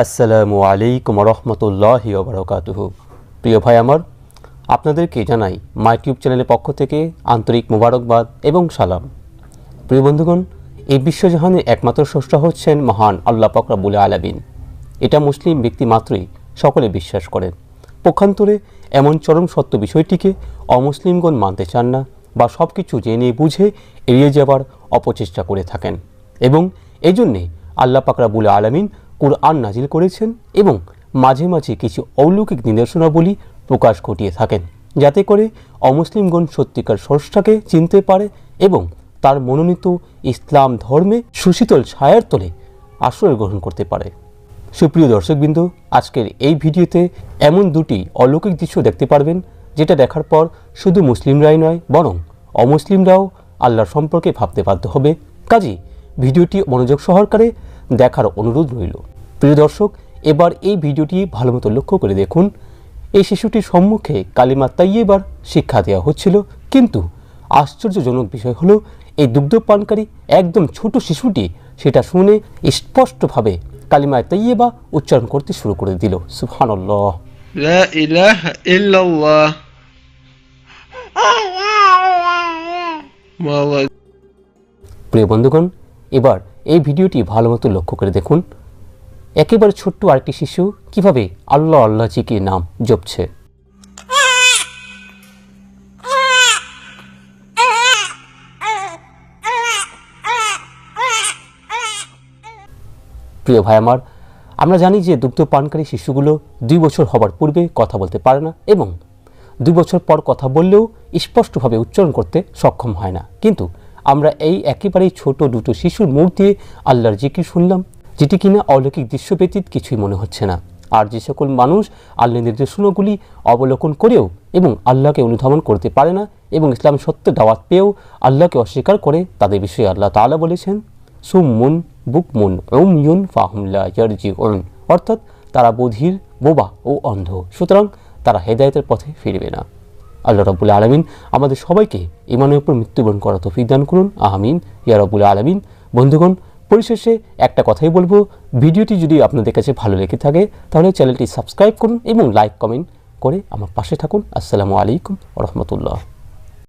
আসসালামু আলাইকুম রহমতুল্লাহি ওয়া বারাকাতুহু। প্রিয় ভাই আমার, আপনাদেরকে জানাই মাই টিউব চ্যানেলের পক্ষ থেকে আন্তরিক মোবারকবাদ এবং সালাম। প্রিয় বন্ধুগণ, এই বিশ্বজাহানের একমাত্র স্রষ্টা হচ্ছেন মহান আল্লাহ পাক রব্বুল আলামিন। এটা মুসলিম ব্যক্তি মাত্রই সকলে বিশ্বাস করেন। পক্ষান্তরে এমন চরম সত্য বিষয়টিকে অমুসলিমগণ মানতে চান না বা সব কিছু জেনে বুঝে এড়িয়ে যাবার অপচেষ্টা করে থাকেন, এবং এই জন্যে আল্লাহ পাক রব্বুল আলামিন কুরআন নাজিল করেছেন এবং মাঝে মাঝে কিছু অলৌকিক নিদর্শনাবলী প্রকাশ ঘটিয়ে থাকেন, যাতে করে অমুসলিমগণ সত্যিকার স্রষ্টাকে চিনতে পারে এবং তার মনোনীত ইসলাম ধর্মে সুশীতল ছায়ার তলে আশ্রয় গ্রহণ করতে পারে। সুপ্রিয় দর্শকবৃন্দ, আজকের এই ভিডিওতে এমন দুটি অলৌকিক দৃশ্য দেখতে পারবেন, যেটা দেখার পর শুধু মুসলিমরাই নয় বরং অমুসলিমরাও আল্লাহর সম্পর্কে ভাবতে বাধ্য হবে। কাজেই ভিডিওটি মনোযোগ সহকারে দেখার অনুরোধ রইল। প্রিয় দর্শক, এবার এই ভিডিওটি ভালো মতো লক্ষ্য করে দেখুন। এই শিশুটির সম্মুখে কালিমা তাইয়্যিবার শিক্ষা দেওয়া হচ্ছিল, কিন্তু আশ্চর্যজনক বিষয় হলো এই দুগ্ধপানকারী একদম ছোট শিশুটি সেটা শুনে স্পষ্টভাবে কালিমা তাইয়্যিবা উচ্চারণ করতে শুরু করে দিল। সুবহানাল্লাহ, লা ইলাহা ইল্লাল্লাহ। প্রিয় বন্ধুগণ, এবার এই ভিডিওটি ভালো মতো লক্ষ্য করে দেখুন। একেবারে ছোট্ট আরেকটি শিশু কিভাবে আল্লাহ আল্লাহ জিকির নাম জপছে। প্রিয় ভাই আমার, আমরা জানি যে দুগ্ধপানকারী শিশুগুলো 2 বছর হবার পূর্বে কথা বলতে পারে না এবং 2 বছর পর কথা বললেও স্পষ্টভাবে উচ্চারণ করতে সক্ষম হয় না। কিন্তু আমরা এই একেবারেই ছোট দুটো শিশুর মুখ দিয়ে আল্লাহর জিকির শুনলাম, যেটি কিনা অলৌকিক দৃশ্য ব্যতীত কিছুই মনে হচ্ছে না। আর যে সকল মানুষ আল্লাহর নির্দেশনাগুলি অবলোকন করেও এবং আল্লাহকে অনুধাবন করতে পারে না এবং ইসলাম সত্যের দাওয়াত পেয়েও আল্লাহকে অস্বীকার করে, তাদের বিষয়ে আল্লাহ তাআলা বলেছেন সুম্মুন বুকমুন উময়ুন ফাহুম লা ইয়ারজিউন, অর্থাৎ তারা বধির, বোবা ও অন্ধ, সুতরাং তারা হেদায়েতের পথে ফিরবে না। আল্লাহ রাব্বুল আলামিন আমাদের সবাইকে ঈমানের উপর মৃত্যুবরণ করার তৌফিক দান করুন, আমিন ইয়া রাব্বুল আলামিন। বন্ধুগণ, পরিশেষে একটা কথাই বলবো, ভিডিওটি যদি আপনাদের কাছে ভালো লেগে থাকে তাহলে চ্যানেলটি সাবস্ক্রাইব করুন এবং লাইক কমেন্ট করে আমার পাশে থাকুন। আসসালামু আলাইকুম ওয়া রাহমাতুল্লাহ।